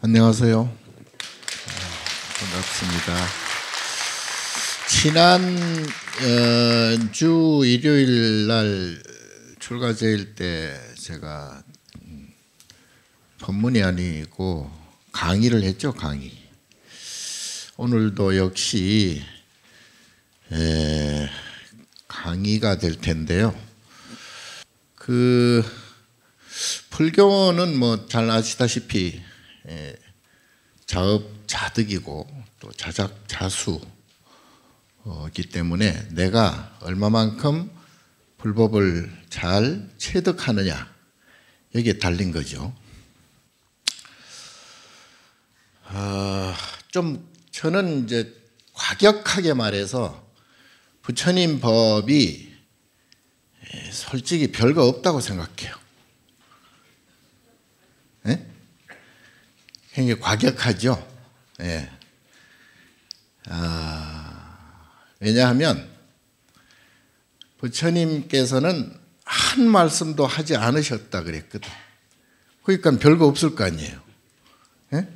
안녕하세요. 반갑습니다. 지난 주 일요일 날 출가제일 때 제가 법문이 아니고 강의를 했죠. 강의. 오늘도 역시 강의가 될 텐데요. 불교는 뭐 잘 아시다시피 자업자득이고 또 자작자수이기 때문에 내가 얼마만큼 불법을 잘 체득하느냐 여기에 달린 거죠. 좀 저는 이제 과격하게 말해서 부처님 법이 솔직히 별거 없다고 생각해요. 굉장히 과격하죠. 예. 왜냐하면 부처님께서는 한 말씀도 하지 않으셨다 그랬거든. 그러니까 별거 없을 거 아니에요. 예?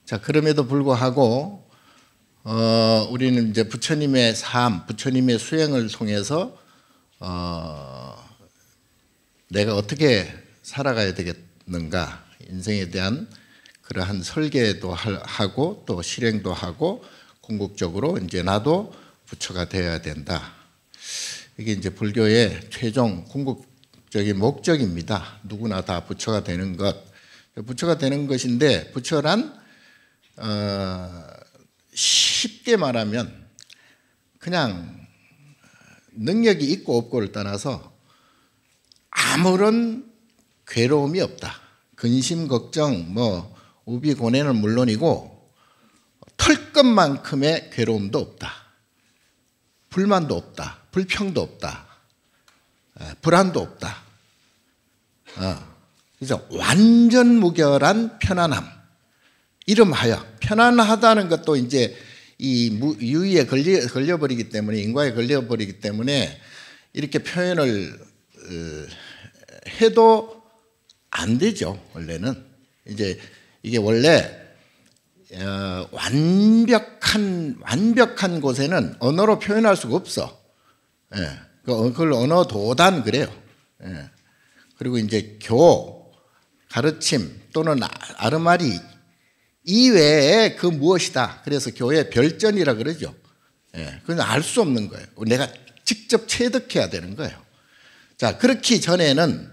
자, 그럼에도 불구하고 우리는 이제 부처님의 삶, 부처님의 수행을 통해서 내가 어떻게 살아가야 되겠는가, 인생에 대한 그러한 설계도 하고 또 실행도 하고 궁극적으로 이제 나도 부처가 되어야 된다. 이게 이제 불교의 최종 궁극적인 목적입니다. 누구나 다 부처가 되는 것. 부처가 되는 것인데 부처란 쉽게 말하면 그냥 능력이 있고 없고를 떠나서 아무런 괴로움이 없다. 근심 걱정 우비 고뇌는 물론이고 털 것만큼의 괴로움도 없다. 불만도 없다. 불평도 없다. 불안도 없다. 그래서 완전 무결한 편안함. 이름하여 편안하다는 것도 이제 이 유의에 걸려버리기 때문에, 인과에 걸려버리기 때문에 이렇게 표현을 해도 안 되죠. 원래는 이제 이게 원래 완벽한 곳에는 언어로 표현할 수가 없어. 예. 그걸 언어 도단 그래요. 예. 그리고 이제 가르침 또는 아르마리 이외에 그 무엇이다. 그래서 교회 별전이라 그러죠. 예. 그건 알 수 없는 거예요. 내가 직접 체득해야 되는 거예요. 자, 그렇기 전에는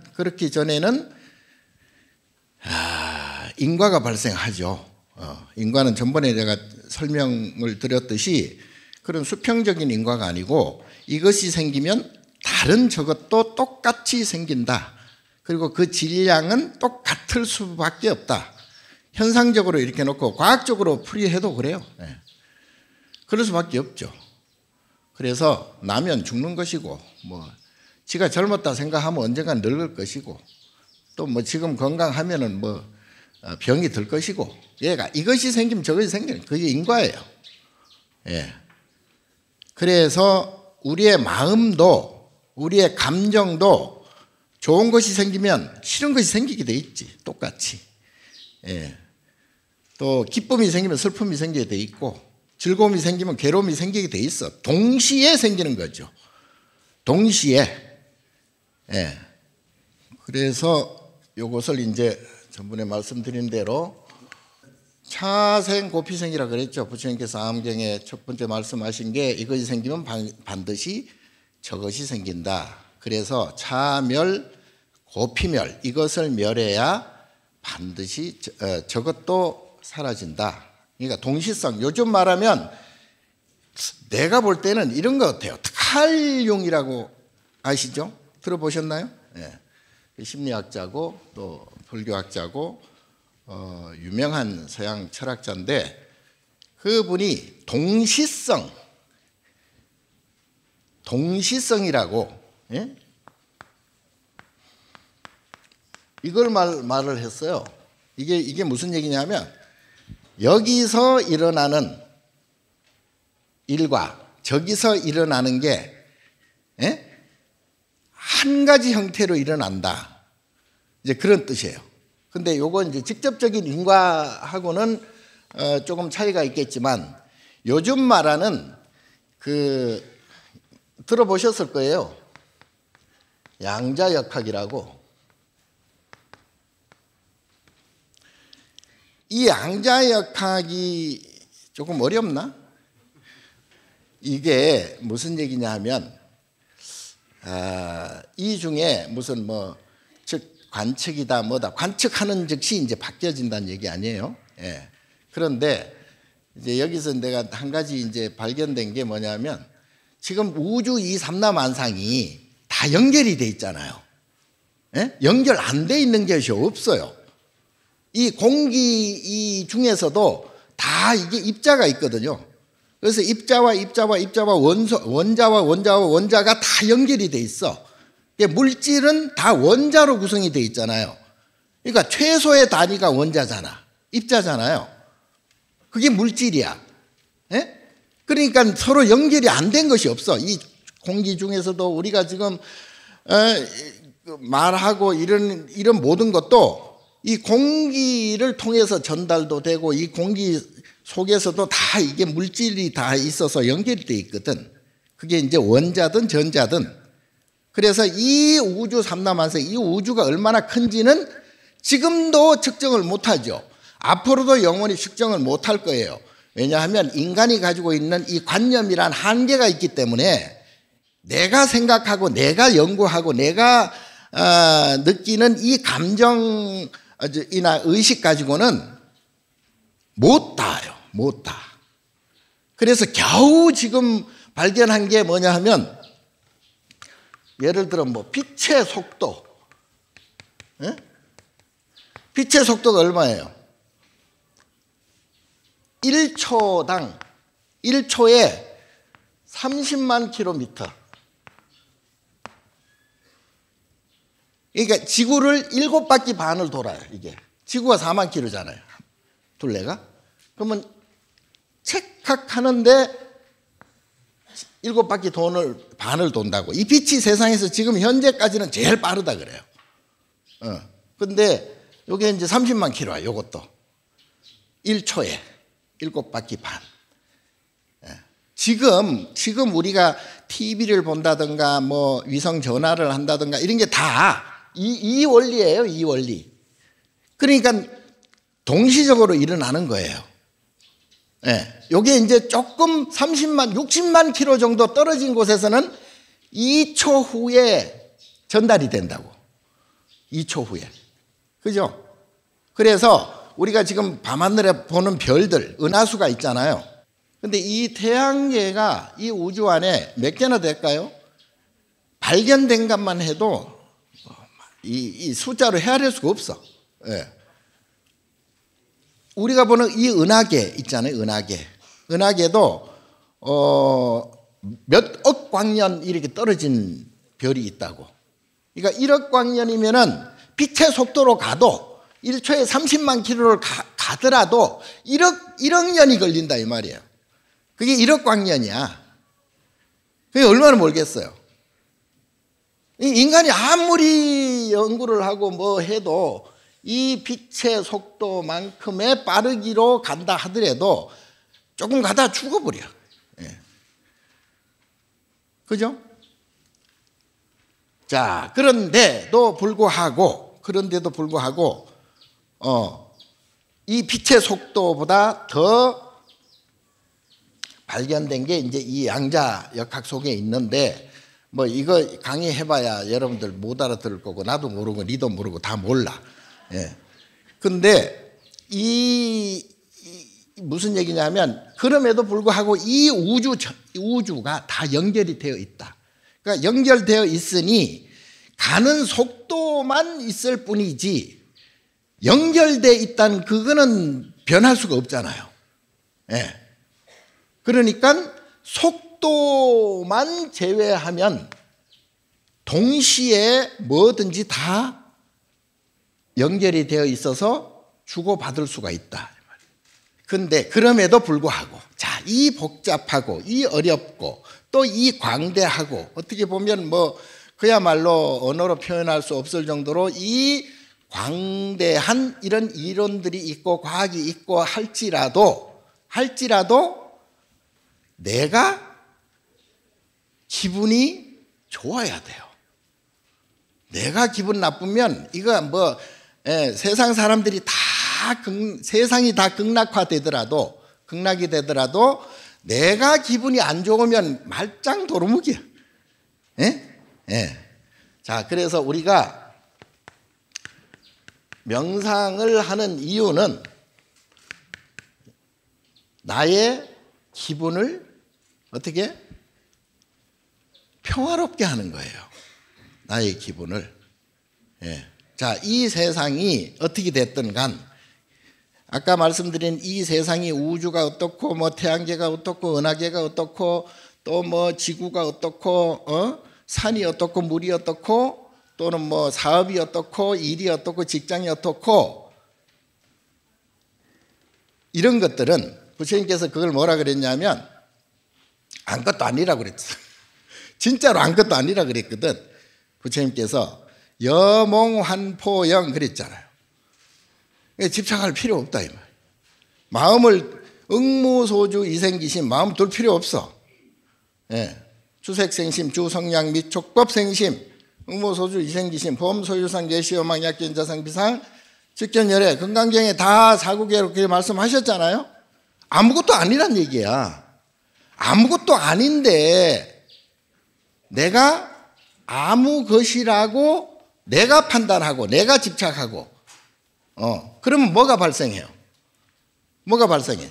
인과가 발생하죠. 인과는 전번에 내가 설명을 드렸듯이 그런 수평적인 인과가 아니고 이것이 생기면 다른 저것도 똑같이 생긴다. 그리고 그 질량은 똑같을 수밖에 없다. 현상적으로 이렇게 놓고 과학적으로 풀이해도 그래요. 그럴 수밖에 없죠. 그래서 나면 죽는 것이고 지가 젊었다 생각하면 언젠간 늙을 것이고 또 지금 건강하면은 병이 들 것이고 이것이 생기면 저것이 생기는 그게 인과예요. 예. 그래서 우리의 마음도 우리의 감정도 좋은 것이 생기면 싫은 것이 생기게 돼 있지. 똑같이. 예. 또 기쁨이 생기면 슬픔이 생기게 돼 있고 즐거움이 생기면 괴로움이 생기게 돼 있어. 동시에 생기는 거죠. 동시에. 예. 그래서 이것을 이제 전번에 말씀드린 대로 차생 고피생이라 그랬죠. 부처님께서 암경에 첫 번째 말씀하신 게 이것이 생기면 반드시 저것이 생긴다. 그래서 차멸 고피멸 이것을 멸해야 반드시 저것도 사라진다. 그러니까 동시성. 요즘 말하면 내가 볼 때는 이런 것 같아요. 칼융이라고 아시죠? 들어보셨나요? 네. 심리학자고 또 불교학자고 유명한 서양 철학자인데 그분이 동시성이라고 이걸 말을 했어요. 이게 무슨 얘기냐면 여기서 일어나는 일과 저기서 일어나는 게 한 가지 형태로 일어난다. 이제 그런 뜻이에요. 근데 요거 이제 직접적인 인과하고는 조금 차이가 있겠지만 요즘 말하는 그 들어보셨을 거예요. 양자역학이라고. 이 양자역학이 조금 어렵나? 이게 무슨 얘기냐 하면 이 중에 무슨 즉 관측이다 뭐다 관측하는 즉시 이제 바뀌어진다는 얘기 아니에요. 예. 그런데 이제 여기서 내가 한 가지 이제 발견된 게 뭐냐면 지금 우주 이 삼라만상이 다 연결이 돼 있잖아요. 예? 연결 안 돼 있는 것이 없어요. 이 공기 이 중에서도 다 이게 입자가 있거든요. 그래서 입자와 원자와 원자가 다 연결이 돼 있어. 물질은 다 원자로 구성이 돼 있잖아요. 그러니까 최소의 단위가 원자잖아. 입자잖아요. 그게 물질이야. 예? 그러니까 서로 연결이 안 된 것이 없어. 이 공기 중에서도 우리가 지금 말하고 이런 모든 것도 이 공기를 통해서 전달도 되고 이 공기 속에서도 다 이게 물질이 다 있어서 연결이 돼 있거든. 그게 이제 원자든 전자든. 그래서 이 우주 삼라만상, 이 우주가 얼마나 큰지는 지금도 측정을 못하죠. 앞으로도 영원히 측정을 못할 거예요. 왜냐하면 인간이 가지고 있는 이 관념이란 한계가 있기 때문에 내가 생각하고 내가 연구하고 내가 느끼는 이 감정이나 의식 가지고는 못 닿아요. 못 닿아. 그래서 겨우 지금 발견한 게 뭐냐 하면 예를 들어 빛의 속도. 예? 빛의 속도가 얼마예요? 1초당 1초에 30만 킬로미터. 그러니까 지구를 7바퀴 반을 돌아요. 이게 지구가 4만 킬로잖아요. 둘레가. 그러면 찰칵하는데 7바퀴 반을 돈다고. 이 빛이 세상에서 지금 현재까지는 제일 빠르다 그래요. 근데 요게 이제 30만 킬로야. 요것도 1초에 7바퀴 반. 지금 우리가 TV를 본다든가 위성 전화를 한다든가 이런 게 다 이 원리예요. 이 원리. 그러니까 동시적으로 일어나는 거예요. 요게 이제 조금 60만 킬로 정도 떨어진 곳에서는 2초 후에 전달이 된다고. 2초 후에. 그죠? 그래서 우리가 지금 밤하늘에 보는 별들, 은하수가 있잖아요. 근데 이 태양계가 이 우주 안에 몇 개나 될까요? 발견된 것만 해도 이 숫자로 헤아릴 수가 없어. 예. 우리가 보는 이 은하계 있잖아요. 은하계도 몇억 광년 이렇게 떨어진 별이 있다고. 그러니까 1억 광년이면은 빛의 속도로 가도 1초에 30만 킬로를 가더라도 1억 년이 걸린다 이 말이에요. 그게 1억 광년이야. 그게 얼마나 멀겠어요. 인간이 아무리 연구를 하고 해도 이 빛의 속도만큼의 빠르기로 간다 하더라도 조금 가다 죽어버려. 예. 그죠? 자, 그런데도 불구하고 이 빛의 속도보다 더 발견된 게 이제 이 양자역학 속에 있는데 이거 강의해봐야 여러분들 못 알아들을 거고 나도 모르고 니도 모르고 다 몰라. 예. 근데 무슨 얘기냐면 그럼에도 불구하고 이 우주가 다 연결이 되어 있다. 그러니까 연결되어 있으니 가는 속도만 있을 뿐이지 연결되어 있다는 그거는 변할 수가 없잖아요. 예. 그러니까 속도만 제외하면 동시에 뭐든지 다 연결이 되어 있어서 주고받을 수가 있다. 그런데 그럼에도 불구하고 이 복잡하고 이 어렵고 또 이 광대하고 어떻게 보면 그야말로 언어로 표현할 수 없을 정도로 이 광대한 이런 이론들이 있고 과학이 있고 할지라도 내가 기분이 좋아야 돼요. 내가 기분 나쁘면 이거 뭐 세상 사람들이 세상이 다 극락이 되더라도 내가 기분이 안 좋으면 말짱 도루묵이야. 자, 그래서 우리가 명상을 하는 이유는 나의 기분을 어떻게 평화롭게 하는 거예요. 나의 기분을. 자, 이 세상이 어떻게 됐든 간 아까 말씀드린 이 세상이 우주가 어떻고 뭐 태양계가 어떻고 은하계가 어떻고 또 뭐 지구가 어떻고 산이 어떻고 물이 어떻고 또는 뭐 사업이 어떻고 일이 어떻고 직장이 어떻고 이런 것들은 부처님께서 그걸 뭐라 그랬냐면 아무것도 아니라고 그랬어. 진짜로 아무것도 아니라 그랬거든. 부처님께서 여몽환포영 그랬잖아요. 집착할 필요 없다 이 말. 마음을 응무소주 이생기심 마음 둘 필요 없어. 주색생심 주성량 및 촉법생심 응무소주 이생기심 범소유상 예시여망 약견자상 비상 직견열애 건강경에 다 사구계로 그렇게 말씀하셨잖아요. 아무것도 아니란 얘기야. 아무것도 아닌데 내가 아무 것이라고 내가 판단하고 내가 집착하고 그러면 뭐가 발생해요? 뭐가 발생해?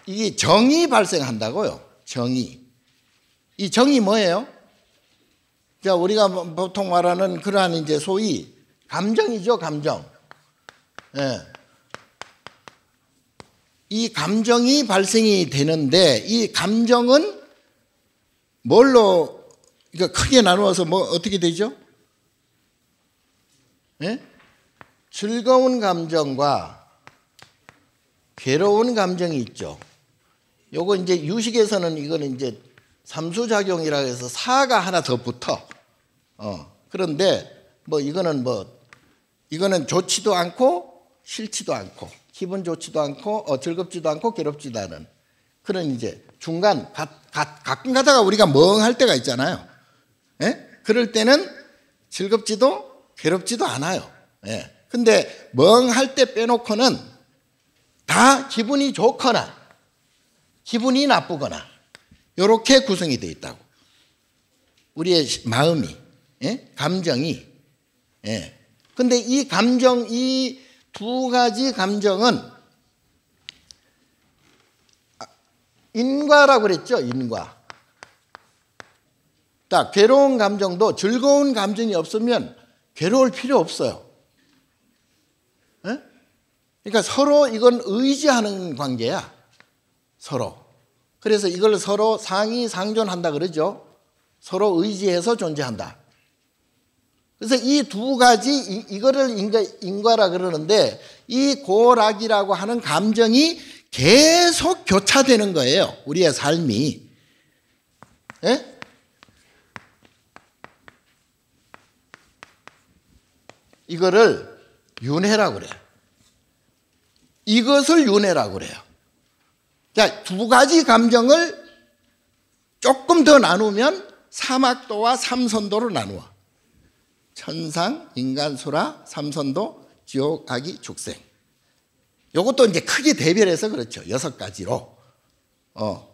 이게 정이 발생한다고요. 정이. 이 정이 뭐예요? 자, 우리가 보통 말하는 그러한 이제 소위 감정이죠, 감정. 이 감정이 발생이 되는데 이 감정은 뭘로 그러니까 크게 나누어서 뭐 어떻게 되죠? 즐거운 감정과 괴로운 감정이 있죠. 요거 이제 유식에서는 이거는 이제 삼수작용이라 해서 사가 하나 더 붙어. 그런데 이거는 좋지도 않고 싫지도 않고 기분 좋지도 않고 즐겁지도 않고 괴롭지도 않은 그런 이제 중간 가끔 가다가 우리가 멍할 때가 있잖아요. 그럴 때는 즐겁지도 괴롭지도 않아요. 근데 멍할 때 빼놓고는 다 기분이 좋거나 기분이 나쁘거나 이렇게 구성이 되어 있다고. 우리의 마음이, 감정이. 근데 이 감정, 이 두 가지 감정은 인과라고 그랬죠, 인과. 자, 괴로운 감정도 즐거운 감정이 없으면 괴로울 필요 없어요. 그러니까 서로 이건 의지하는 관계야. 서로. 그래서 이걸 서로 상이 상존한다 그러죠. 서로 의지해서 존재한다. 그래서 이 두 가지 이거를 인과라 그러는데 이 고락이라고 하는 감정이 계속 교차되는 거예요. 우리의 삶이. 이거를 윤회라고 그래요. 이것을 윤회라고 그래요. 자, 두 가지 감정을 조금 더 나누면 삼학도와 삼선도로 나누어. 천상, 인간, 수라, 삼선도, 지옥, 악이, 축생. 이것도 이제 크게 대별해서 그렇죠. 6가지로.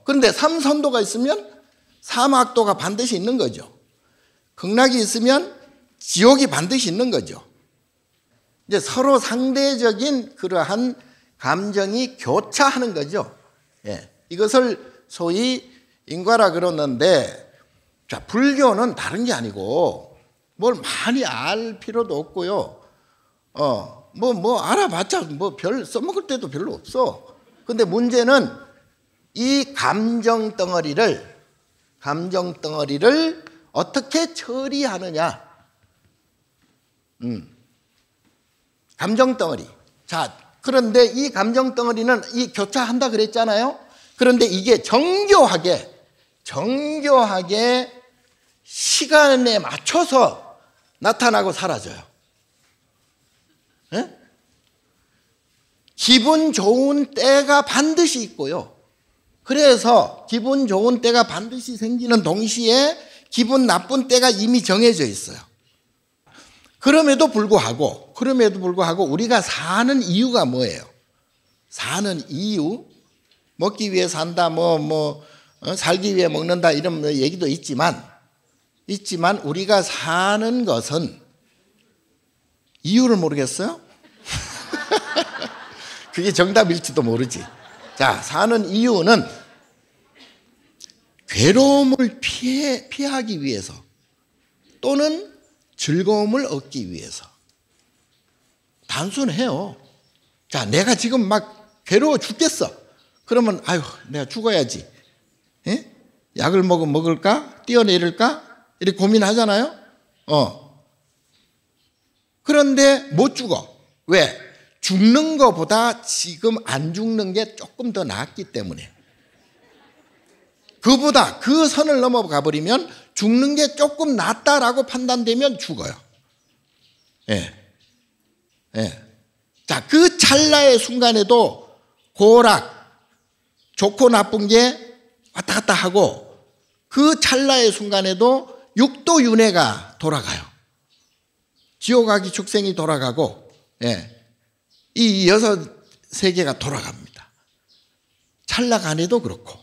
그런데 삼선도가 있으면 삼학도가 반드시 있는 거죠. 극락이 있으면 지옥이 반드시 있는 거죠. 이제 서로 상대적인 그러한 감정이 교차하는 거죠. 이것을 소위 인과라 그러는데, 자, 불교는 다른 게 아니고 뭘 많이 알 필요도 없고요. 알아봤자 별 써먹을 때도 별로 없어. 근데 문제는 이 감정 덩어리를 어떻게 처리하느냐. 감정 덩어리. 자, 그런데 이 감정 덩어리는 이 교차한다 그랬잖아요. 그런데 이게 정교하게 시간에 맞춰서 나타나고 사라져요. 예? 기분 좋은 때가 반드시 있고요. 그래서 기분 좋은 때가 반드시 생기는 동시에 기분 나쁜 때가 이미 정해져 있어요. 그럼에도 불구하고 우리가 사는 이유가 뭐예요? 사는 이유? 먹기 위해 산다, 살기 위해 먹는다 이런 얘기도 있지만 우리가 사는 것은 이유를 모르겠어요? 그게 정답일지도 모르지. 자, 사는 이유는 괴로움을 피하기 위해서 또는 즐거움을 얻기 위해서. 단순해요. 자, 내가 지금 막 괴로워 죽겠어. 그러면 아유, 내가 죽어야지. 예? 약을 먹을까? 뛰어내릴까? 이렇게 고민하잖아요. 그런데 못 죽어. 왜? 죽는 것보다 지금 안 죽는 게 조금 더 낫기 때문에. 그보다 그 선을 넘어가 버리면 죽는 게 조금 낫다라고 판단되면 죽어요. 예. 예. 자, 그 찰나의 순간에도 고락, 좋고 나쁜 게 왔다 갔다 하고 그 찰나의 순간에도 육도윤회가 돌아가요. 지옥아기 축생이 돌아가고, 예. 이 여섯 세계가 돌아갑니다. 찰나 안에도 그렇고,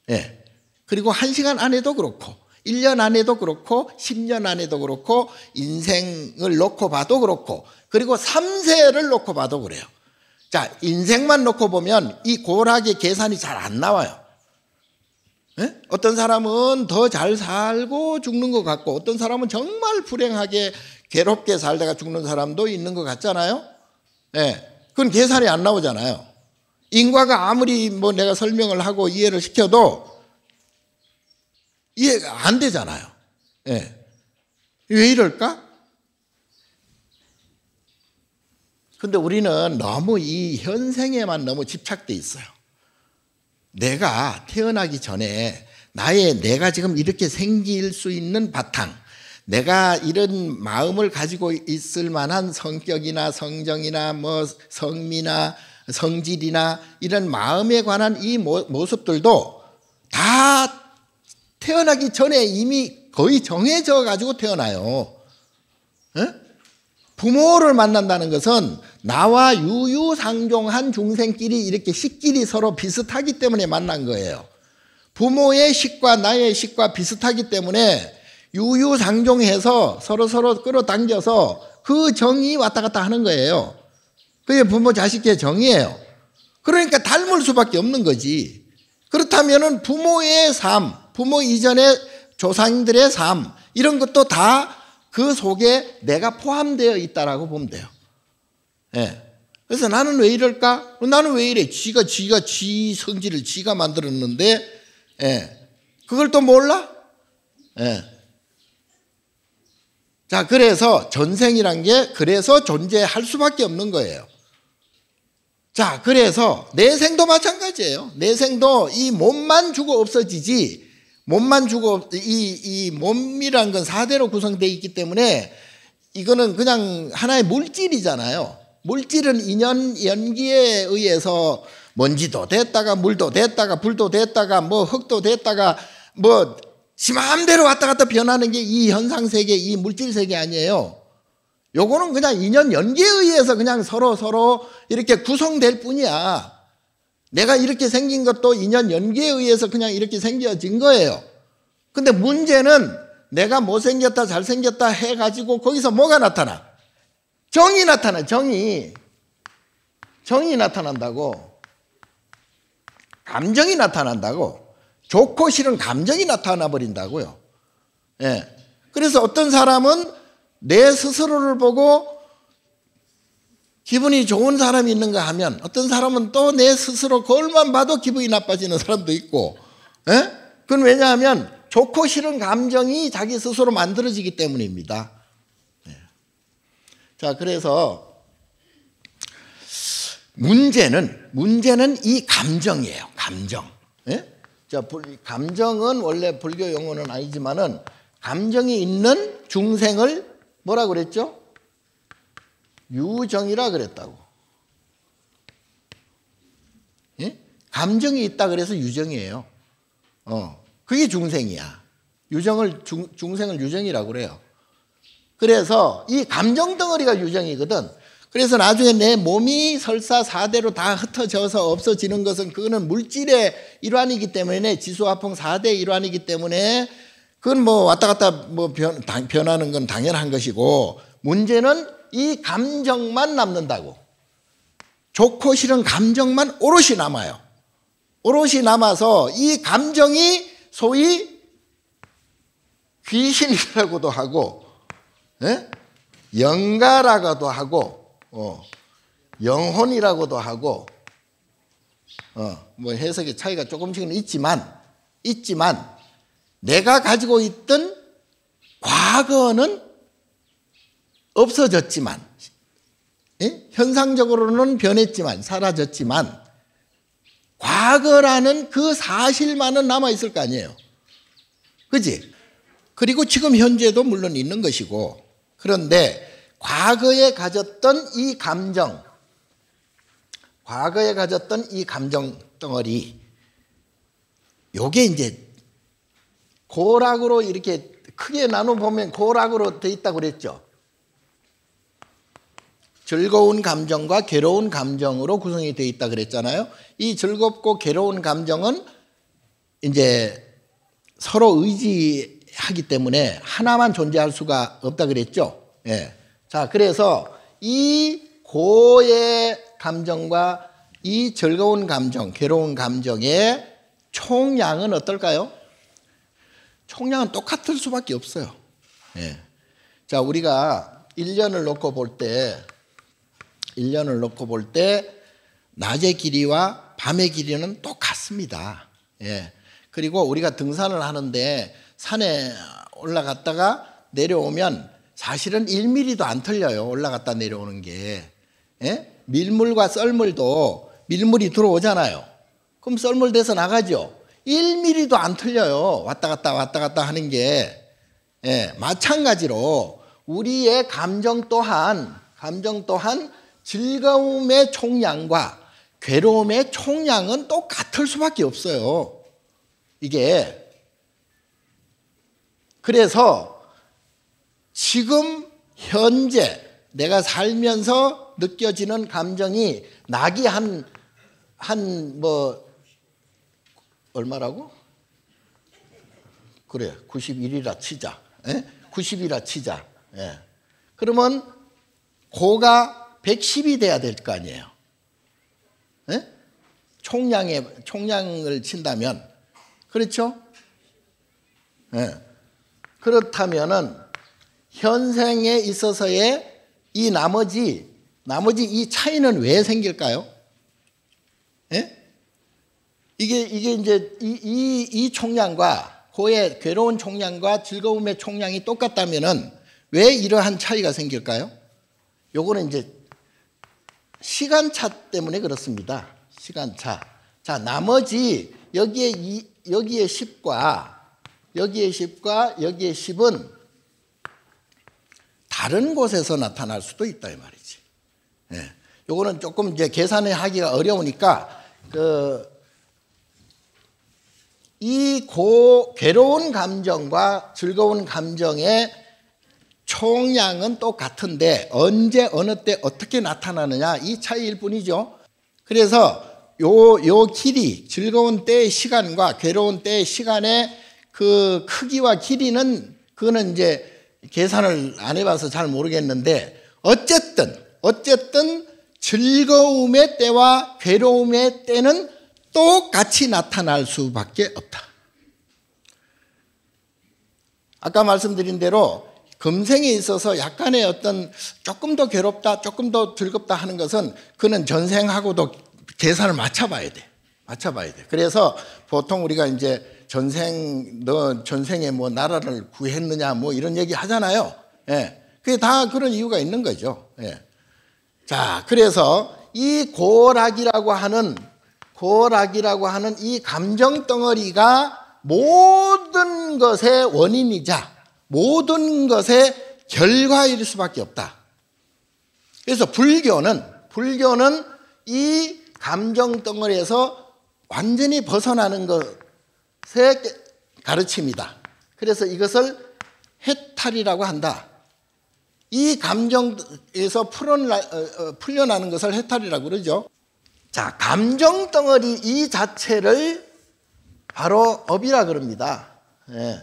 예. 그리고 1시간 안에도 그렇고, 1년 안에도 그렇고, 10년 안에도 그렇고, 인생을 놓고 봐도 그렇고, 그리고 3세를 놓고 봐도 그래요. 자, 인생만 놓고 보면 이 고락의 계산이 잘 안 나와요. 예? 어떤 사람은 더 잘 살고 죽는 것 같고, 어떤 사람은 정말 불행하게 괴롭게 살다가 죽는 사람도 있는 것 같잖아요. 예. 그건 계산이 안 나오잖아요. 인과가 아무리 내가 설명을 하고 이해를 시켜도 이해가 안 되잖아요. 예. 왜 이럴까? 근데 우리는 너무 이 현생에만 너무 집착돼 있어요. 내가 태어나기 전에 내가 지금 이렇게 생길 수 있는 바탕, 내가 이런 마음을 가지고 있을 만한 성격이나 성정이나 성미나 성질이나 이런 마음에 관한 이 모습들도 다 태어나기 전에 이미 거의 정해져 가지고 태어나요. 에? 부모를 만난다는 것은 나와 유유상종한 중생끼리 이렇게 식길이 서로 비슷하기 때문에 만난 거예요. 부모의 식과 나의 식과 비슷하기 때문에 유유상종해서 서로 끌어당겨서 그 정이 왔다 갔다 하는 거예요. 그게 부모 자식의 정이에요. 그러니까 닮을 수밖에 없는 거지. 그렇다면은 부모의 삶, 부모 이전의 조상들의 삶 이런 것도 다 그 속에 내가 포함되어 있다라고 보면 돼요. 예. 그래서 나는 왜 이럴까? 나는 왜 이래? 지가 지 성질을 지가 만들었는데, 예. 그걸 또 몰라? 예. 자, 그래서 전생이란 게 그래서 존재할 수밖에 없는 거예요. 자, 그래서 내생도 마찬가지예요. 내생도 이 몸만 죽어 없어지지, 몸만 죽어, 이 몸이란 건 4대로 구성되어 있기 때문에 이거는 그냥 하나의 물질이잖아요. 물질은 인연 연기에 의해서 먼지도 됐다가 물도 됐다가 불도 됐다가 흙도 됐다가 지 마음대로 왔다 갔다 변하는 게 이 현상세계, 이 물질세계 아니에요. 요거는 그냥 인연 연기에 의해서 그냥 서로 이렇게 구성될 뿐이야. 내가 이렇게 생긴 것도 인연 연기에 의해서 그냥 이렇게 생겨진 거예요. 근데 문제는 내가 못생겼다 잘생겼다 해가지고 거기서 뭐가 나타나? 정이 나타나. 정이 나타난다고. 감정이 나타난다고. 좋고 싫은 감정이 나타나 버린다고요. 예. 그래서 어떤 사람은 내 스스로를 보고 기분이 좋은 사람이 있는가 하면 어떤 사람은 또 내 스스로 거울만 봐도 기분이 나빠지는 사람도 있고, 예? 그건 왜냐하면 좋고 싫은 감정이 자기 스스로 만들어지기 때문입니다. 예. 자, 그래서 문제는 이 감정이에요. 감정. 예? 자, 감정은 원래 불교 용어는 아니지만은 감정이 있는 중생을 뭐라고 그랬죠? 유정이라 그랬다고. 예? 감정이 있다 그래서 유정이에요. 그게 중생이야. 중생을 유정이라고 그래요. 그래서 이 감정 덩어리가 유정이거든. 그래서 나중에 내 몸이 설사 4대로 다 흩어져서 없어지는 것은 그거는 물질의 일환이기 때문에, 지수화풍 4대 일환이기 때문에 그건 뭐 왔다 갔다 뭐 변하는 건 당연한 것이고, 문제는 이 감정만 남는다고. 좋고 싫은 감정만 오롯이 남아요. 오롯이 남아서 이 감정이 소위 귀신이라고도 하고, 예? 영가라고도 하고, 영혼이라고도 하고, 뭐 해석의 차이가 조금씩은 있지만 내가 가지고 있던 과거는 없어졌지만, 예? 현상적으로는 변했지만, 사라졌지만, 과거라는 그 사실만은 남아있을 거 아니에요. 그지? 그리고 지금 현재도 물론 있는 것이고, 그런데 과거에 가졌던 이 감정, 과거에 가졌던 이 감정 덩어리, 요게 이제 고락으로 이렇게 크게 나눠보면 고락으로 돼 있다고 그랬죠. 즐거운 감정과 괴로운 감정으로 구성이 되어 있다 그랬잖아요. 이 즐겁고 괴로운 감정은 이제 서로 의지하기 때문에 하나만 존재할 수가 없다 그랬죠. 예. 자, 그래서 이 고의 감정과 이 즐거운 감정, 괴로운 감정의 총량은 어떨까요? 총량은 똑같을 수밖에 없어요. 예. 자, 우리가 1년을 놓고 볼 때 낮의 길이와 밤의 길이는 똑같습니다. 예. 그리고 우리가 등산을 하는데 산에 올라갔다가 내려오면 사실은 1mm도 안 틀려요. 올라갔다 내려오는 게. 예? 밀물과 썰물도 밀물이 들어오잖아요. 그럼 썰물 돼서 나가죠. 1mm도 안 틀려요. 왔다 갔다 하는 게. 예. 마찬가지로 우리의 감정 또한 즐거움의 총량과 괴로움의 총량은 똑같을 수밖에 없어요. 이게. 그래서 지금 현재 내가 살면서 느껴지는 감정이 낙이 얼마라고? 그래, 91이라 치자. 예? 90이라 치자. 예. 그러면 고가 110이 돼야 될 거 아니에요. 예? 총량을 친다면. 그렇죠? 예. 그렇다면은 현생에 있어서의 이 나머지 이 차이는 왜 생길까요? 예? 이게 이제 이 총량과 고의 괴로운 총량과 즐거움의 총량이 똑같다면은 왜 이러한 차이가 생길까요? 요거는 이제 시간차 때문에 그렇습니다. 시간차. 자, 나머지 여기에 10과 여기에 10은 다른 곳에서 나타날 수도 있다 이 말이지. 예. 요거는 조금 이제 계산을 하기가 어려우니까 이 괴로운 감정과 즐거운 감정의 총량은 똑같은데 언제 어느 때 어떻게 나타나느냐 이 차이일 뿐이죠. 그래서 요 길이, 즐거운 때의 시간과 괴로운 때의 시간의 그 크기와 길이는 그거는 이제 계산을 안 해봐서 잘 모르겠는데 어쨌든 즐거움의 때와 괴로움의 때는 똑같이 나타날 수밖에 없다. 아까 말씀드린 대로 금생에 있어서 약간의 어떤 조금 더 괴롭다, 조금 더 즐겁다 하는 것은 그는 전생하고도 계산을 맞춰봐야 돼. 그래서 보통 우리가 이제 너 전생에 뭐 나라를 구했느냐 뭐 이런 얘기 하잖아요. 예. 그게 다 그런 이유가 있는 거죠. 예. 자, 그래서 이 고락이라고 하는 이 감정 덩어리가 모든 것의 원인이자 모든 것의 결과일 수밖에 없다. 그래서 불교는 이 감정 덩어리에서 완전히 벗어나는 것의 가르침이다. 그래서 이것을 해탈이라고 한다. 이 감정에서 풀려나는 것을 해탈이라고 그러죠. 자, 감정 덩어리 이 자체를 바로 업이라 그럽니다. 예.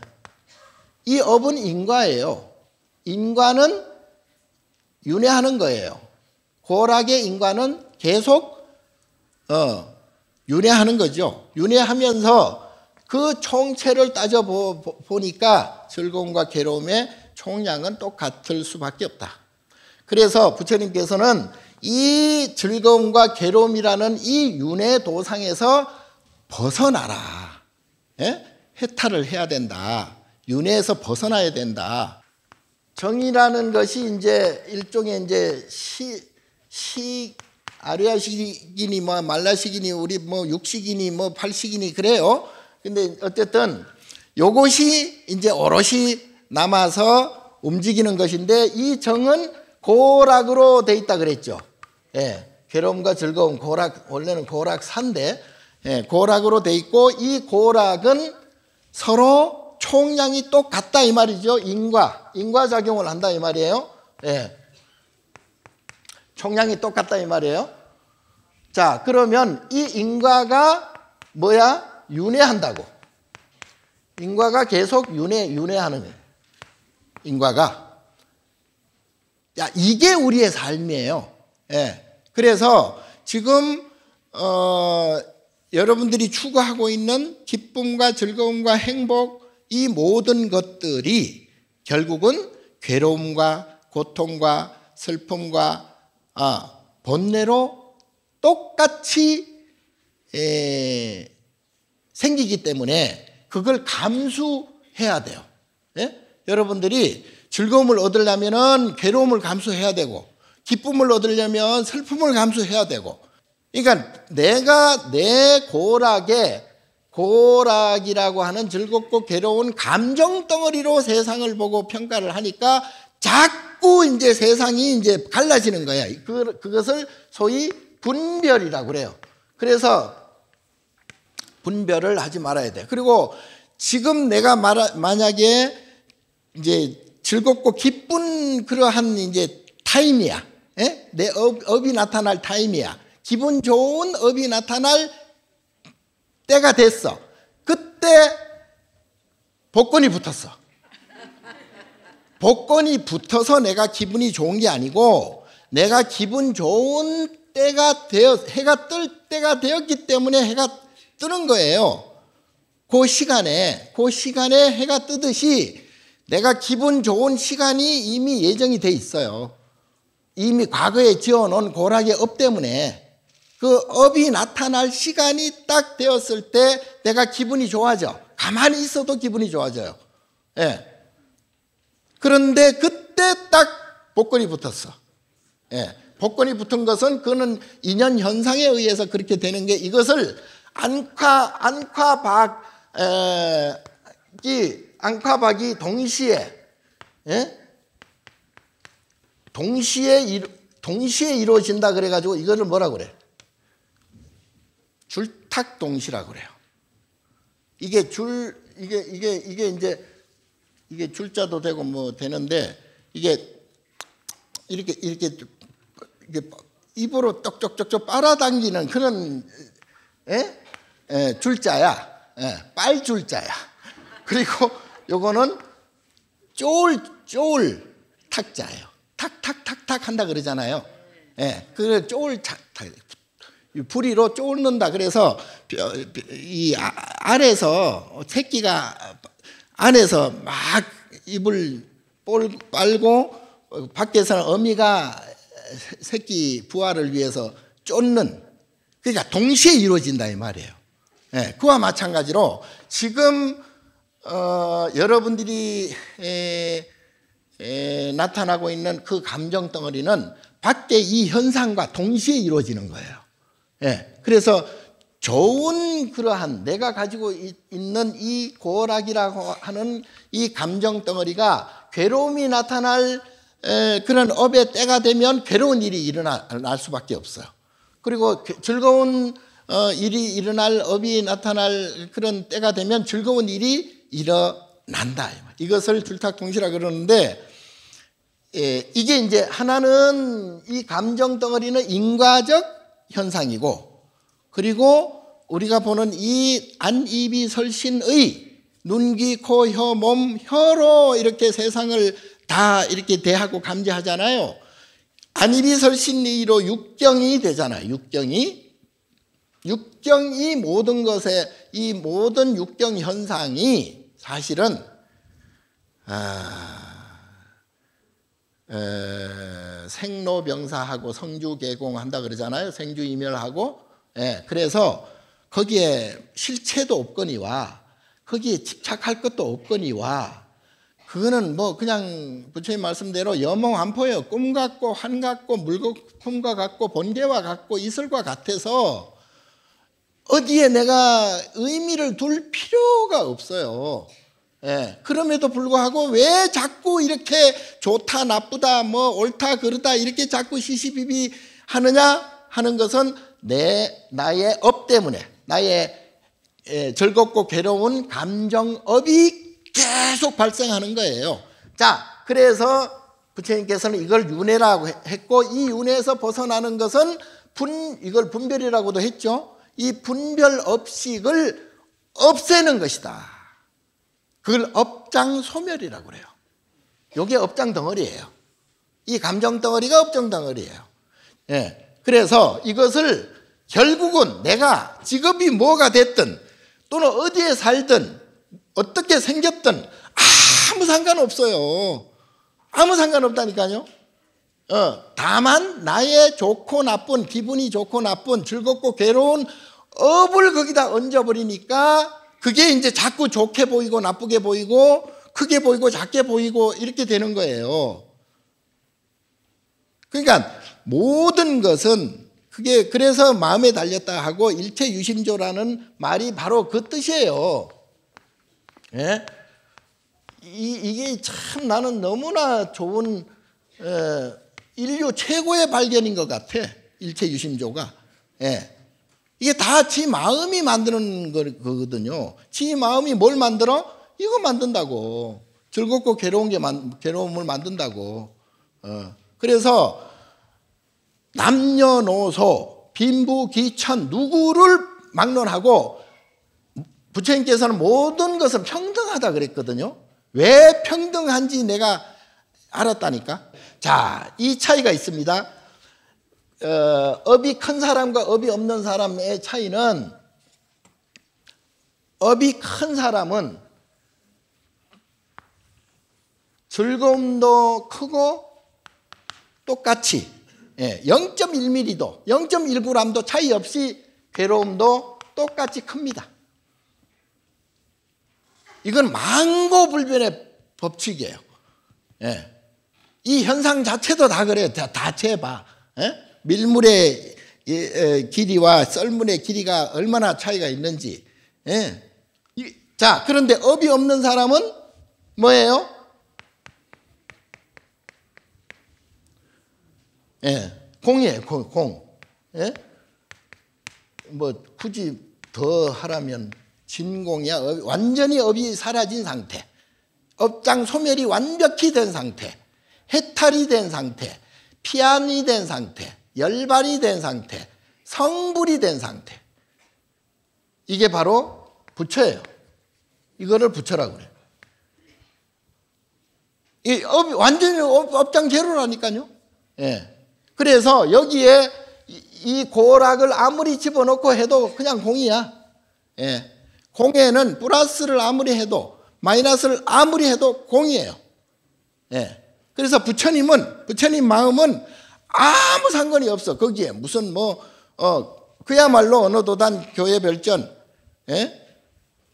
이 업은 인과예요. 인과는 윤회하는 거예요. 고락의 인과는 계속 윤회하는 거죠. 윤회하면서 그 총체를 따져보니까 즐거움과 괴로움의 총량은 똑같을 수밖에 없다. 그래서 부처님께서는 이 즐거움과 괴로움이라는 이 윤회 도상에서 벗어나라. 예? 해탈을 해야 된다. 윤회에서 벗어나야 된다. 정이라는 것이 이제 일종의 이제 아리아식이니 뭐 말라식이니 우리 뭐 육식이니 뭐 팔식이니 그래요. 근데 어쨌든 요것이 이제 오롯이 남아서 움직이는 것인데 이 정은 고락으로 돼 있다 그랬죠. 예. 괴로움과 즐거움 고락 원래는 고락산데 예, 고락으로 돼 있고 이 고락은 서로 총량이 똑같다 이 말이죠. 인과작용을 한다 이 말이에요. 예. 총량이 똑같다 이 말이에요. 자, 그러면 이 인과가 뭐야? 윤회한다고. 인과가 계속 윤회하는 거예요. 인과가. 야, 이게 우리의 삶이에요. 예. 그래서 지금 여러분들이 추구하고 있는 기쁨과 즐거움과 행복 이 모든 것들이 결국은 괴로움과 고통과 슬픔과 번뇌로 똑같이 생기기 때문에 그걸 감수해야 돼요. 예? 여러분들이 즐거움을 얻으려면 괴로움을 감수해야 되고 기쁨을 얻으려면 슬픔을 감수해야 되고 그러니까 내가 내 고락이라고 하는 즐겁고 괴로운 감정 덩어리로 세상을 보고 평가를 하니까 자꾸 이제 세상이 이제 갈라지는 거야. 그것을 소위 분별이라고 그래요. 그래서 분별을 하지 말아야 돼. 그리고 지금 내가 만약에 이제 즐겁고 기쁜 그러한 이제 타임이야. 예? 내 업이 나타날 타임이야. 기분 좋은 업이 나타날 때가 됐어. 그때 복권이 붙었어. 복권이 붙어서 내가 기분이 좋은 게 아니고 내가 기분 좋은 때가 해가 뜰 때가 되었기 때문에 해가 뜨는 거예요. 그 시간에 해가 뜨듯이 내가 기분 좋은 시간이 이미 예정이 돼 있어요. 이미 과거에 지어놓은 고락의 업 때문에 그 업이 나타날 시간이 딱 되었을 때 내가 기분이 좋아져. 가만히 있어도 기분이 좋아져요. 예. 그런데 그때 딱 복권이 붙었어. 예. 복권이 붙은 것은 그는 인연 현상에 의해서 그렇게 되는 게 이것을 안팎이 동시에 예? 동시에 이루어진다 그래가지고 이거를 뭐라 그래? 줄탁동시라고 그래요. 이게 이제 이게 줄자도 되고 뭐 되는데 이게 이렇게 입으로 똑똑똑똑 빨아당기는 그런 줄자야. 빨줄자야. 그리고 요거는 쫄 탁자예요. 탁탁탁탁 한다 그러잖아요. 그 쫄 부리로 쫄는다. 그래서 이 안에서 새끼가 안에서 막 입을 빨고 밖에서는 어미가 새끼 부화를 위해서 쫓는 그러니까 동시에 이루어진다 이 말이에요. 그와 마찬가지로 지금 여러분들이 나타나고 있는 그 감정 덩어리는 밖에 이 현상과 동시에 이루어지는 거예요. 그래서 좋은 그러한 내가 가지고 있는 이 고락이라고 하는 이 감정 덩어리가 괴로움이 나타날 그런 업의 때가 되면 괴로운 일이 일어날 수밖에 없어요. 그리고 즐거운 일이 일어날 업이 나타날 그런 때가 되면 즐거운 일이 일어난다. 이것을 줄탁통시라 그러는데, 이게 이제 하나는 이 감정 덩어리는 인과적 현상이고, 그리고 우리가 보는 이 안입이 설신의 눈, 귀, 코, 혀, 몸, 혀로 이렇게 세상을 다 이렇게 대하고 감지하잖아요. 안입이 설신의로 육경이 되잖아요. 육경이 모든 것에, 이 모든 육경 현상이 사실은 생로병사하고 성주개공한다 그러잖아요. 생주이멸하고. 그래서 거기에 실체도 없거니와 거기에 집착할 것도 없거니와 그거는 뭐 그냥 부처님 말씀대로 염홍한포예요. 꿈 같고 환 같고 물거품과 같고 번개와 같고 이슬과 같아서 어디에 내가 의미를 둘 필요가 없어요. 그럼에도 불구하고 왜 자꾸 이렇게 좋다 나쁘다 뭐 옳다 그르다 이렇게 자꾸 시시비비 하느냐 하는 것은 나의 업 때문에, 나의 즐겁고 괴로운 감정업이 계속 발생하는 거예요. 자, 그래서 부처님께서는 이걸 윤회라고 했고, 이 윤회에서 벗어나는 것은 이걸 분별이라고도 했죠. 이 분별업식을 없애는 것이다. 그걸 업장소멸이라고 그래요. 이게 업장 덩어리예요. 이 감정 덩어리가 업장 덩어리예요. 그래서 이것을 결국은 내가 직업이 뭐가 됐든 또는 어디에 살든 어떻게 생겼든 아무 상관없어요. 아무 상관없다니까요. 다만 나의 좋고 나쁜, 기분이 좋고 나쁜, 즐겁고 괴로운 업을 거기다 얹어버리니까 그게 이제 자꾸 좋게 보이고 나쁘게 보이고 크게 보이고 작게 보이고 이렇게 되는 거예요. 그러니까 모든 것은 그게 그래서 마음에 달렸다 하고 일체유심조라는 말이 바로 그 뜻이에요. 이게 참 나는 너무나 좋은 인류 최고의 발견인 것 같아. 일체유심조가. 이게 다 지 마음이 만드는 거거든요. 지 마음이 뭘 만들어? 이거 만든다고. 즐겁고 괴로움을 만든다고. 그래서 남녀노소, 빈부, 귀천 누구를 막론하고 부처님께서는 모든 것은 평등하다 그랬거든요. 왜 평등한지 내가 알았다니까. 자, 이 차이가 있습니다. 업이 큰 사람과 업이 없는 사람의 차이는, 업이 큰 사람은 즐거움도 크고 똑같이 0.1mm도 0.1g도 차이 없이 괴로움도 똑같이 큽니다. 이건 만고불변의 법칙이에요. 이 현상 자체도 다 그래요. 다 재봐. 밀물의 길이와 썰물의 길이가 얼마나 차이가 있는지. 자, 그런데 업이 없는 사람은 뭐예요? 공이에요. 공. 뭐 굳이 더 하라면 진공이야. 완전히 업이 사라진 상태, 업장 소멸이 완벽히 된 상태, 해탈이 된 상태, 피안이 된 상태, 열반이 된 상태, 성불이 된 상태. 이게 바로 부처예요. 이거를 부처라고 그래요. 이 완전히 업장 제로라니까요. 그래서 여기에 이 고락을 아무리 집어넣고 해도 그냥 공이야. 공에는 플러스를 아무리 해도 마이너스를 아무리 해도 공이에요. 그래서 부처님 마음은 아무 상관이 없어. 거기에 무슨 그야말로 어느 도단 교회 별전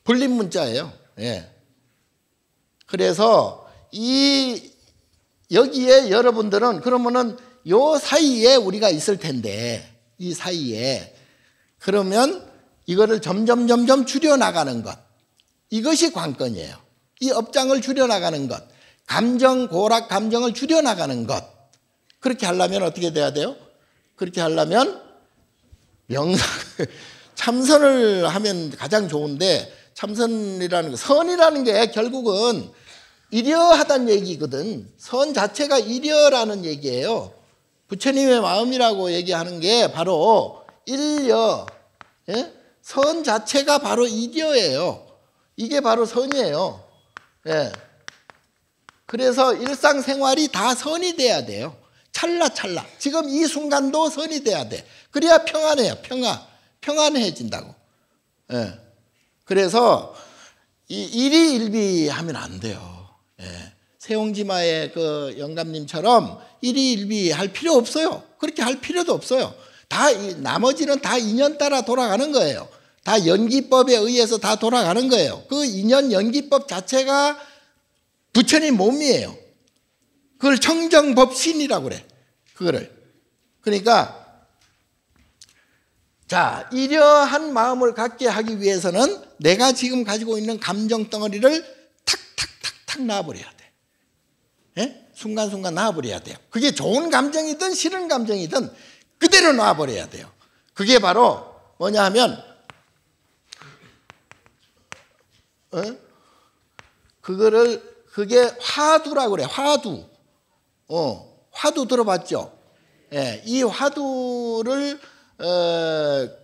불림 문자예요. 그래서 여기에 여러분들은 그러면은 요 사이에 우리가 있을 텐데, 이 사이에 그러면 이거를 점점 줄여나가는 것, 이것이 관건이에요. 이 업장을 줄여나가는 것, 감정, 고락 감정을 줄여나가는 것. 그렇게 하려면 어떻게 돼야 돼요? 그렇게 하려면 명상, 참선을 하면 가장 좋은데, 참선이라는 거, 선이라는 게 결국은 이려하다는 얘기거든. 선 자체가 이려라는 얘기예요. 부처님의 마음이라고 얘기하는 게 바로 일려, 예? 선 자체가 바로 이려예요. 이게 바로 선이에요. 예. 그래서 일상생활이 다 선이 돼야 돼요. 찰나찰나. 지금 이 순간도 선이 돼야 돼. 그래야 평안해요. 평안해진다고. 예. 그래서 이 일희일비하면 안 돼요. 예. 세옹지마의 그 영감님처럼 일희일비할 필요 없어요. 그렇게 할 필요도 없어요. 나머지는 다 인연 따라 돌아가는 거예요. 다 연기법에 의해서 다 돌아가는 거예요. 그 인연 연기법 자체가 부처님 몸이에요. 그걸 청정법신이라고 그래. 그거를. 그러니까 자, 이러한 마음을 갖게 하기 위해서는 내가 지금 가지고 있는 감정 덩어리를 탁탁탁탁 놔버려야 돼. 예? 순간순간 놔버려야 돼요. 그게 좋은 감정이든 싫은 감정이든 그대로 놔버려야 돼요. 그게 바로 뭐냐 하면 그게 화두라고 그래. 화두. 화두 들어봤죠? 예, 이 화두를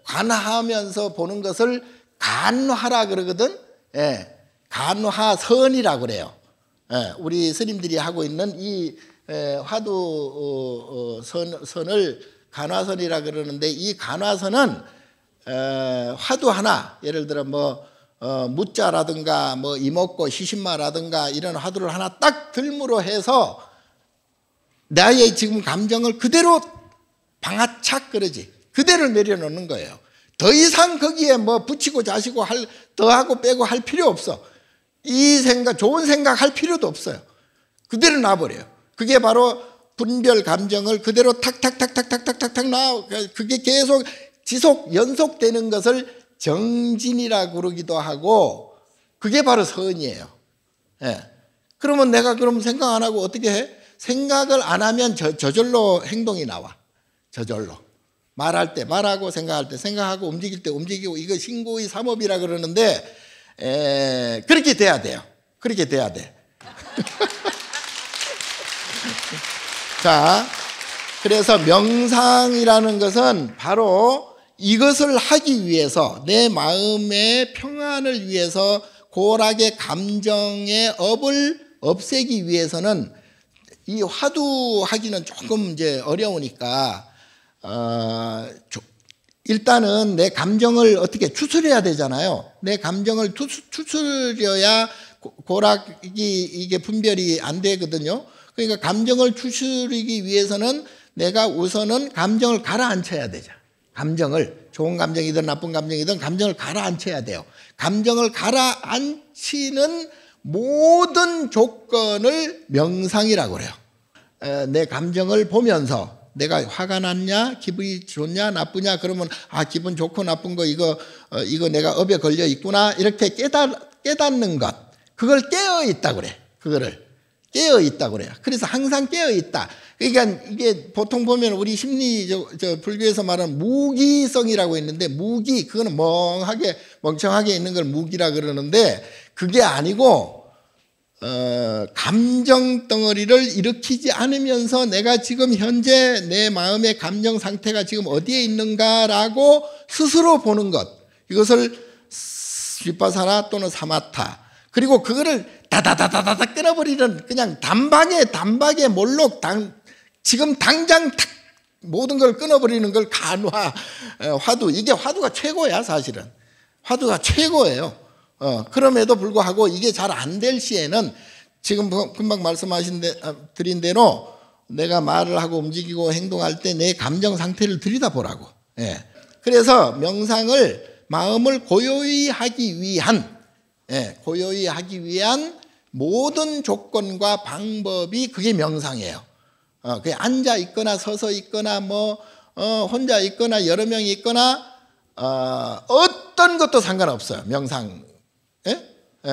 관하면서 보는 것을 간화라 그러거든. 예, 간화선이라고 그래요. 예, 우리 스님들이 하고 있는 이 화두 선을 간화선이라 그러는데, 이 간화선은 화두 하나, 예를 들어 무자라든가 이목고 시신마라든가 이런 화두를 하나 딱 들므로 해서 나의 지금 감정을 그대로 방아착 그러지, 그대로 내려놓는 거예요. 더 이상 거기에 붙이고 자시고 더하고 빼고 할 필요 없어. 이 생각, 좋은 생각 할 필요도 없어요. 그대로 놔버려요. 그게 바로 분별 감정을 그대로 탁탁탁탁탁탁탁탁 놔. 그게 계속 지속 연속되는 것을 정진이라고 그러기도 하고, 그게 바로 선이에요. 예. 그러면 내가 그럼 생각 안 하고 어떻게 해? 생각을 안 하면 저절로 행동이 나와. 저절로. 말할 때 말하고, 생각할 때 생각하고, 움직일 때 움직이고, 이거 신고의 삼업이라 그러는데, 그렇게 돼야 돼요. 그렇게 돼야 돼. 자, 그래서 명상이라는 것은 바로 이것을 하기 위해서, 내 마음의 평안을 위해서, 고락의 감정의 업을 없애기 위해서는 이 화두하기는 조금 이제 어려우니까 일단은 내 감정을 어떻게 추스려야 되잖아요. 내 감정을 추스려야 고락이 이게 분별이 안 되거든요. 그러니까 감정을 추스리기 위해서는 내가 우선은 감정을 가라앉혀야 되죠. 감정을, 좋은 감정이든 나쁜 감정이든 감정을 가라앉혀야 돼요. 감정을 가라앉히는 모든 조건을 명상이라고 그래요. 내 감정을 보면서 내가 화가 났냐, 기분이 좋냐, 나쁘냐, 그러면 기분 좋고 나쁜 거 이거 내가 업에 걸려 있구나, 이렇게 깨닫는 것, 그걸 깨어 있다고 그래. 그거를 깨어 있다고 그래요. 그래서 항상 깨어 있다. 그러니까 이게 보통 보면 우리 심리 불교에서 말하는 무기성이라고 있는데, 무기, 그거는 멍청하게 있는 걸 무기라 그러는데, 그게 아니고 감정 덩어리를 일으키지 않으면서 내가 지금 현재 내 마음의 감정 상태가 지금 어디에 있는가라고 스스로 보는 것, 이것을 비파사나 또는 사마타, 그리고 그거를 다다다다다 끊어버리는, 그냥 단박에 몰록 지금 당장 탁 모든 걸 끊어버리는 걸 간화, 화두. 이게 화두가 최고야. 사실은 화두가 최고예요. 그럼에도 불구하고 이게 잘 안 될 시에는 지금 금방 드린 대로 내가 말을 하고 움직이고 행동할 때 내 감정 상태를 들여다보라고. 예. 그래서 명상을 마음을 고요히 하기 위한 모든 조건과 방법이 그게 명상이에요. 그게 앉아 있거나 서서 있거나 혼자 있거나 여러 명이 있거나 어떤 것도 상관없어요. 명상. 예?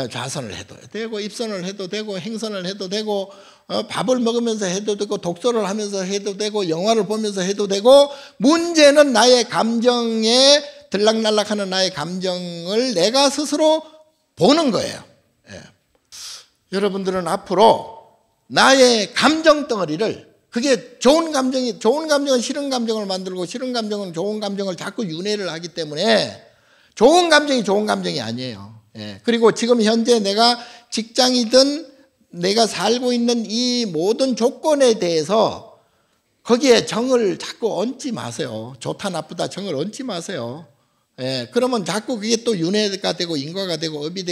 좌선을 해도 되고 입선을 해도 되고 행선을 해도 되고 밥을 먹으면서 해도 되고 독서를 하면서 해도 되고 영화를 보면서 해도 되고 문제는 나의 감정에 들락날락하는 나의 감정을 내가 스스로 보는 거예요. 여러분들은 앞으로 나의 감정 덩어리를 그게 좋은 감정은 싫은 감정을 만들고 싫은 감정은 좋은 감정을 자꾸 윤회를 하기 때문에 좋은 감정이 좋은 감정이 아니에요. 그리고 지금 현재 내가 직장이든 내가 살고 있는 이 모든 조건에 대해서 거기에 정을 자꾸 얹지 마세요. 좋다 나쁘다 정을 얹지 마세요. 그러면 자꾸 그게 또 윤회가 되고 인과가 되고 업이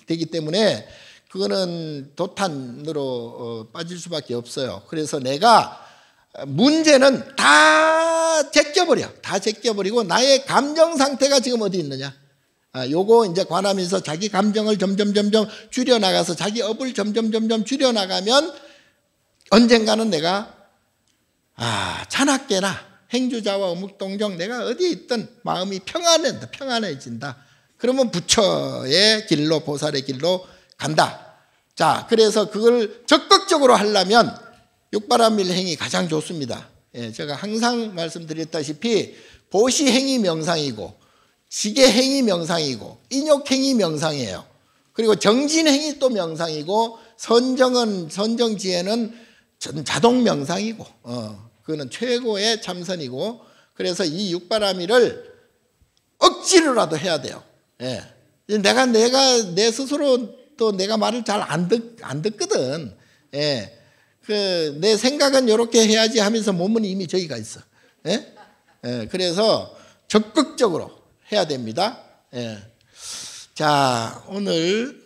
되기 때문에 그거는 도탄으로 빠질 수밖에 없어요. 그래서 내가 문제는 다 제껴버려. 다 제껴버리고 나의 감정 상태가 지금 어디 있느냐. 요거 이제 관하면서 자기 감정을 점점 줄여나가서 자기 업을 점점 줄여나가면 언젠가는 내가 찬학계나 행주자와 어묵동정 내가 어디에 있든 마음이 평안해진다. 그러면 부처의 길로 보살의 길로 간다. 자, 그래서 그걸 적극적으로 하려면 육바람일행이 가장 좋습니다. 제가 항상 말씀드렸다시피 보시행이 명상이고 지게행이 명상이고 인욕행이 명상이에요. 그리고 정진행이 또 명상이고 선정지혜는 자동 명상이고 그거는 최고의 참선이고 그래서 이 육바라밀을 억지로라도 해야 돼요. 내가 내 스스로 또 내가 말을 잘 안 듣거든. 내 생각은 이렇게 해야지 하면서 몸은 이미 저기가 있어. 그래서 적극적으로 해야 됩니다. 자, 오늘